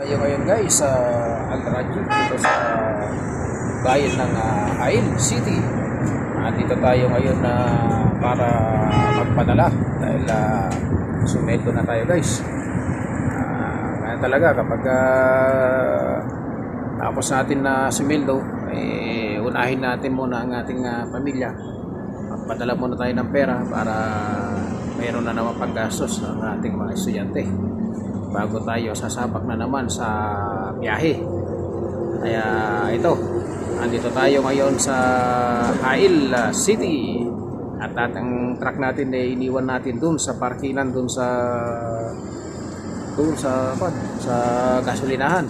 Tayo ngayon guys sa Alraji dito sa bayan ng Hail City. Dito tayo ngayon para magpadala dahil sumendo na tayo guys. Kaya talaga kapag tapos natin na sumendo, unahin natin muna ang ating pamilya. Magpadala muna tayo ng pera para mayroon na naman paggastos ng ating mga estudyante bago tayo sasabak na naman sa biyahe. Kaya ito, andito tayo ngayon sa Hail City at ang truck natin ay iniwan natin dun sa parkingan dun sa gasolinahan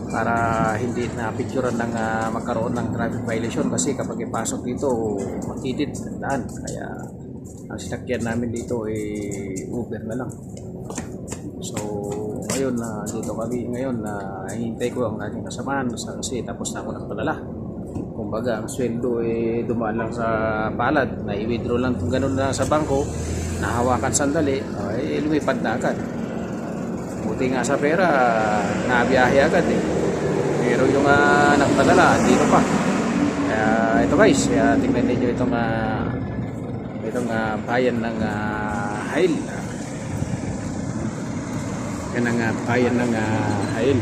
para hindi na picturean ng magkaroon ng traffic violation, kasi kapag ipasok dito makitid ang daan. Kaya ang sinakyan namin dito ay Uber na lang. So ngayon dito kami ngayon hihintay ko ang aking kasamahan kasi tapos na ako nagpadala. Kumbaga ang sweldo dumaan lang sa palad, na i-withdraw lang kung ganun na sa bangko, nahawakan sandali, lumipad na agad. Buti nga sa pera nabiyahe agad pero yung nagpadala dito pa. Kaya ito guys, tingnan niyo itong bayan ng Hail. Yan ang bayan ng Hail.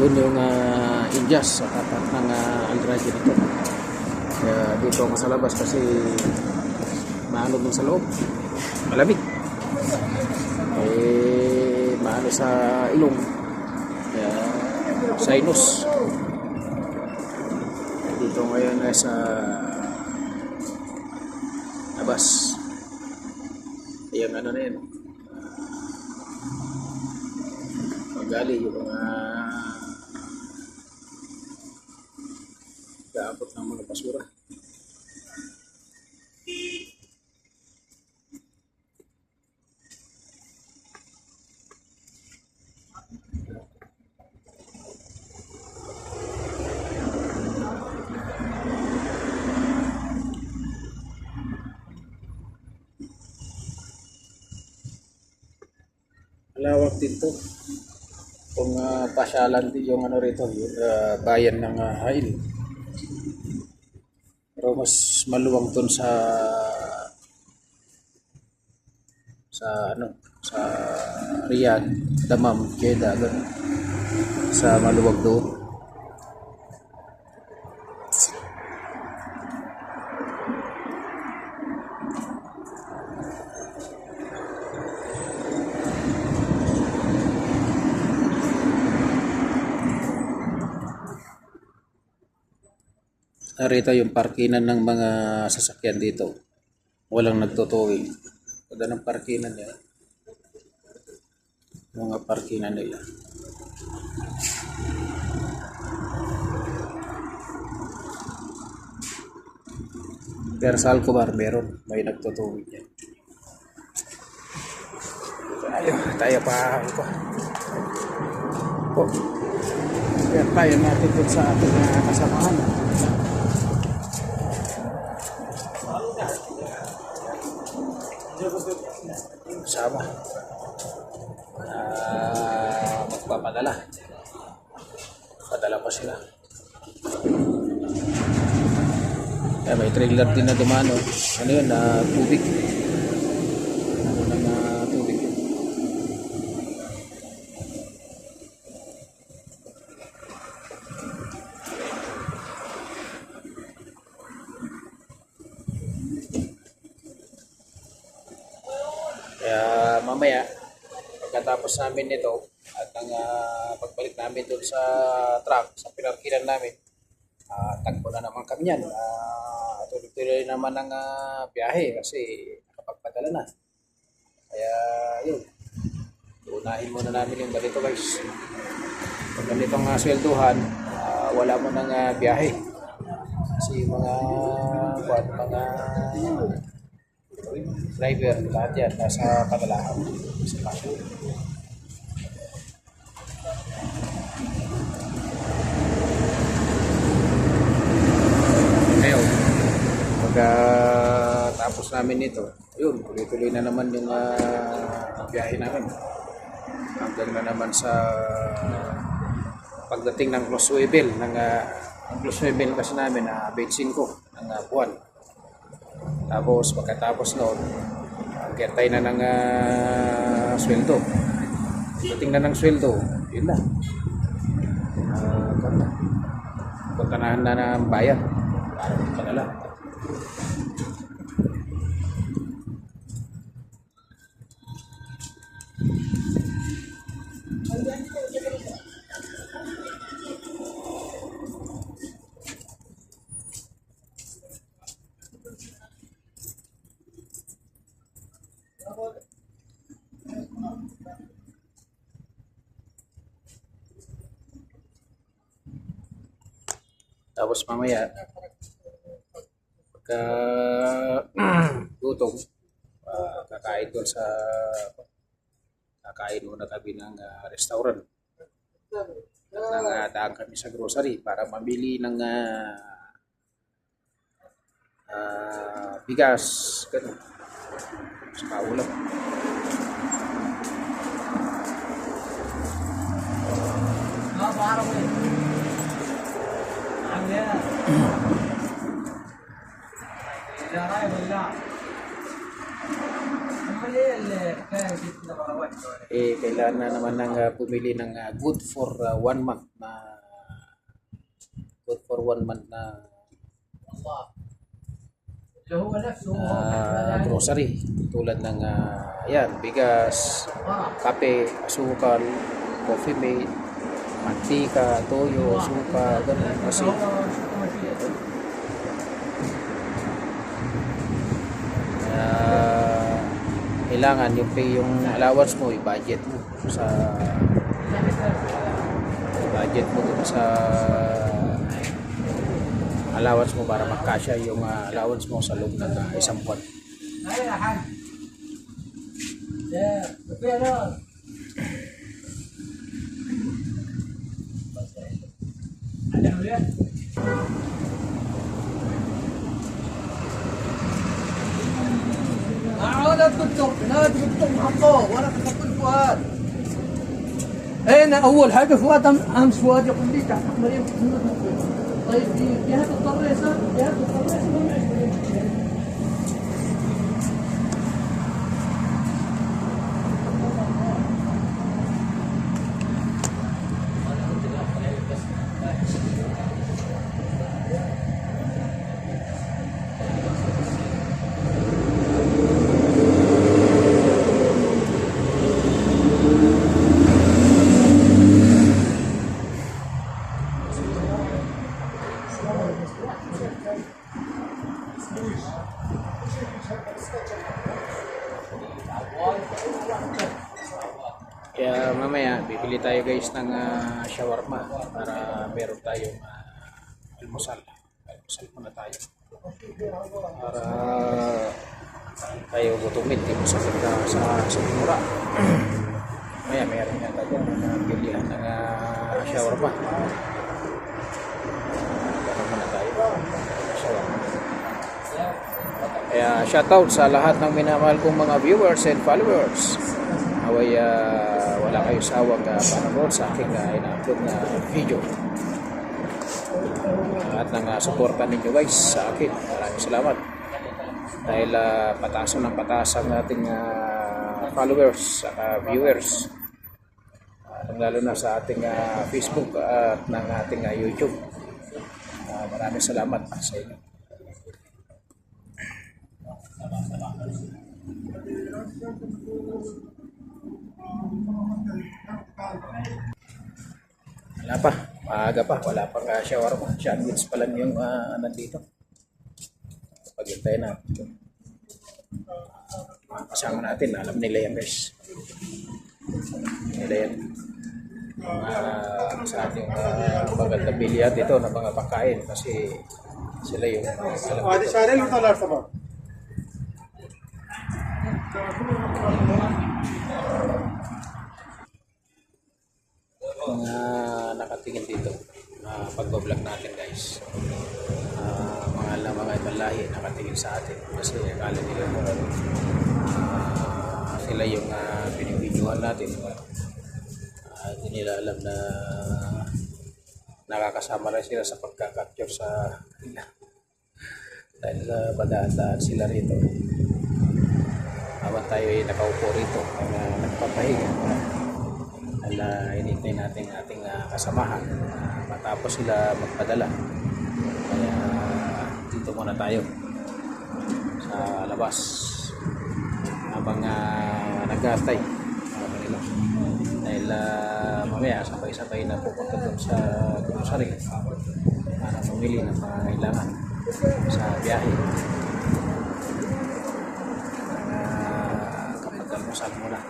Doon yung Indias sa tapat ng Alraji dito. Kaya dito ako sa labas kasi maano dun sa loob, malamig. Maano sa ilong, kaya sinus. Dito ngayon ay sa labas. Ayan, ano na yun, magali yung mga gaabot ng mga basura. Malawak dito kung pasyalan din yung rito, yung bayan ng Hail. Pero mas maluwang dun sa Riyadh, Dammam, Jeddah, sa maluwag doon. Narito yung parkinan ng mga sasakyan dito. Walang nagtutuwing. Kada ng parkinan nila. Mga parkinan nila. Pero sa Alcobar meron. May nagtutuwing yan. Tayo pa ito. Kaya tayo natin dun sa ating kasamahan. Sama magpapadala pa sila. May trailer din na dumano. Ano yun, tubig. Tubig yun. Kaya mamaya pagkatapos namin nito at ang pagbalik namin doon sa truck, sa pinarkilan namin, tagpo na naman kami yan. Tuloy-tuloy naman ang biyahe kasi nakapagpadala na. Kaya yun, unahin muna namin yung ganito guys. Pag ganitong swelduhan, wala mo ng biyahe kasi mga driver, lahat yan nasa padalahan sa bago. Ngayon, pagka tapos namin ito, Yun, tuloy-tuloy na naman yung biyahe namin. Hanggang na naman sa pagdating ng Roswell ang Roswell kasi namin na 25 ng buwan. Tapos pagkatapos noon, agketay na ng sweldo. Pagdating na ng sweldo, yun na. Punta na ng bayan. Punta na lang. Tapos mamaya, pagka gutom, kakain muna kami ng restaurant. Daan kami sa grocery para mamili ng bigas, ganun, saka ulam. Kailangan na naman ng pumili ng good for 1 month na grocery tulad ng bigas, kape, asukal, coffee mate, mantika, toyo, suka, ganun kasi kailangan yung allowance mo, i-budget mo sa allowance mo para magkasya yung allowance mo sa loob ng isang buwan. لا تقطع محطه وانا تقول فؤاد. اين اول حاجه فؤاد امس فؤاد يقول لي تحت مريم. طيب في جهه الطريسه Kaya mamaya bibili tayo guys ng shawarma para meron tayong almusal muna tayo para tayo gutumit dito sa mura. Mamaya meron nga tayo bilihan ng shawarma. Meron muna tayo shawarma. Kaya shoutout sa lahat ng minamahal kong mga viewers and followers. Naway wala kayo sawang panonood sa aking ina-upload na video. At nang suporta ninyo guys sa akin. Maraming salamat. Dahil pataas ng pataas ang ating followers at viewers. Lalo na sa ating Facebook at ng ating YouTube. Maraming salamat sa inyo. Wala pa, maaga pa, wala pang shawarma. Sandwich pa lang yung nandito. Paghintay na. Kasama natin, alam nila yan guys. Nila yan. Sa ating magandang bilya dito ng mga pagkain kasi sila yung alam dito. Mga nakatingin dito pagbablog natin guys, mga mahal na mga ibang lahi nakatingin sa atin kasi akala nila sila yung binibidyohan natin. Hindi nila alam na nakakasama rin sila sa pagka-capture sa dahil padaan-daan sila rito. Habang tayo ay nakaupo rito, nagpapahinga, hinintay natin ating kasamahan matapos sila magpadala. Kaya dito muna tayo sa labas habang nag-aantay kanila. Dahil mamaya sabay-sabay na pupunta doon sa grocery para mamili ng mga kailangan sa biyahe. Kapag almusal muna.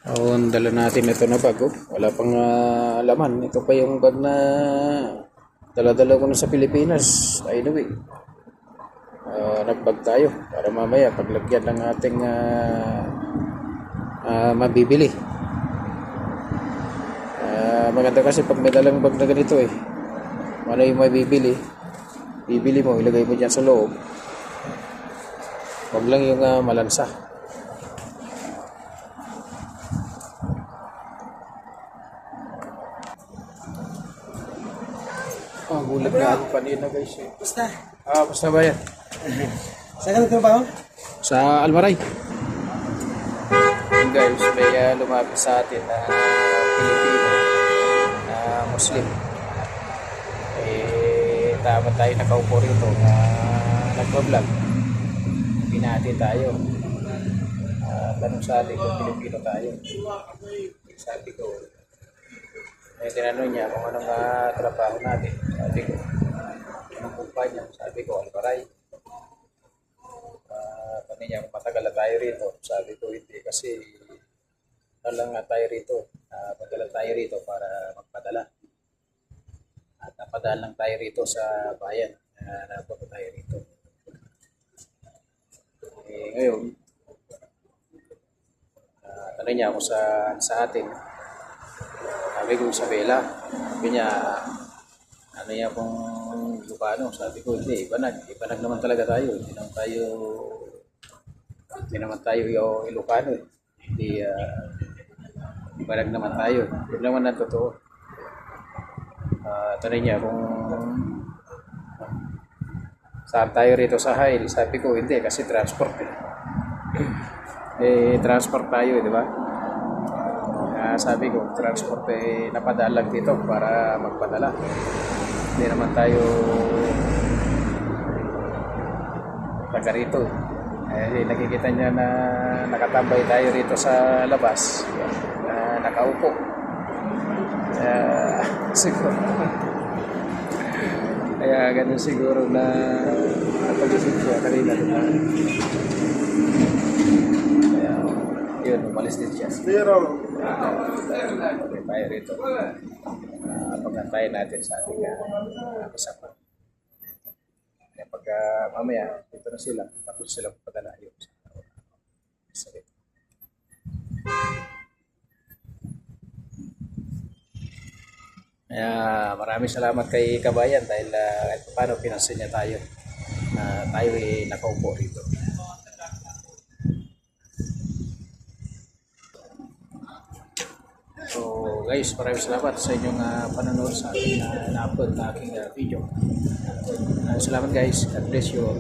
Ang dala natin ito na bag, oh. Wala pang laman. Ito pa yung bag na dala-dala ko na sa Pilipinas. By the way, nagbag tayo para mamaya paglagyan ng ating mabibili. Maganda kasi pag may dalang bag na ganito eh. Ano yung mabibili? Bibili mo, ilagay mo dyan sa loob. Huwag lang yung malansa. Gulat na ako kanina guys eh. Basta. Basta ba yan? Saan ka nagtrabaho? Sa Almaray. Yung guys, may lumapit sa atin na Pilipino na Muslim. Tama tayo nakaupo rito na nagpa-vlog. Pinati tayo. Tanong sa atin kung Pilipino tayo. Sabi ko, tinanong niya kung anong trabaho natin. Sabi ko, anong kumpanya? Sabi ko, Almaray. Tanong niya kung matagal na tayo rito. Sabi ko, hindi kasi lang tayo rito. Padala tayo rito para magpadala. At napadala lang tayo rito sa bayan. Napunta tayo rito. Ngayon, ano niya ako sa atin. Sabi ko Isabela, sabi niya, ano niya kung Ilocano, sabi ko hindi, ibanag naman talaga tayo, hindi naman tayo yung Ilocano eh. Hindi, ibanag naman tayo, yun naman ang totoo. Tanay niya kung saan tayo rito sa Hail, sabi ko hindi kasi transport eh. Transport tayo, di ba? Sabi ko, transport napadaan lang dito para magpadala. Hindi naman tayo taga rito. Nakikita niya na nakatambay tayo rito sa labas, na nakaupo. Siguro. Kaya ganun siguro na napag-isip siya kanina. Diba? Yun, umalis din siya. Okay, tayo rito. Pagkantayin natin sa ating kasama. Kaya pag mamaya, dito na sila. Tapos sila padala yun. Sige. Kaya maraming salamat kay Kabayan dahil kahit paano pinansin niya tayo na tayo nakaupo rito. So guys, maraming salamat sa inyong panonood sa aking na-upload na aking video. Salamat guys. God bless you all.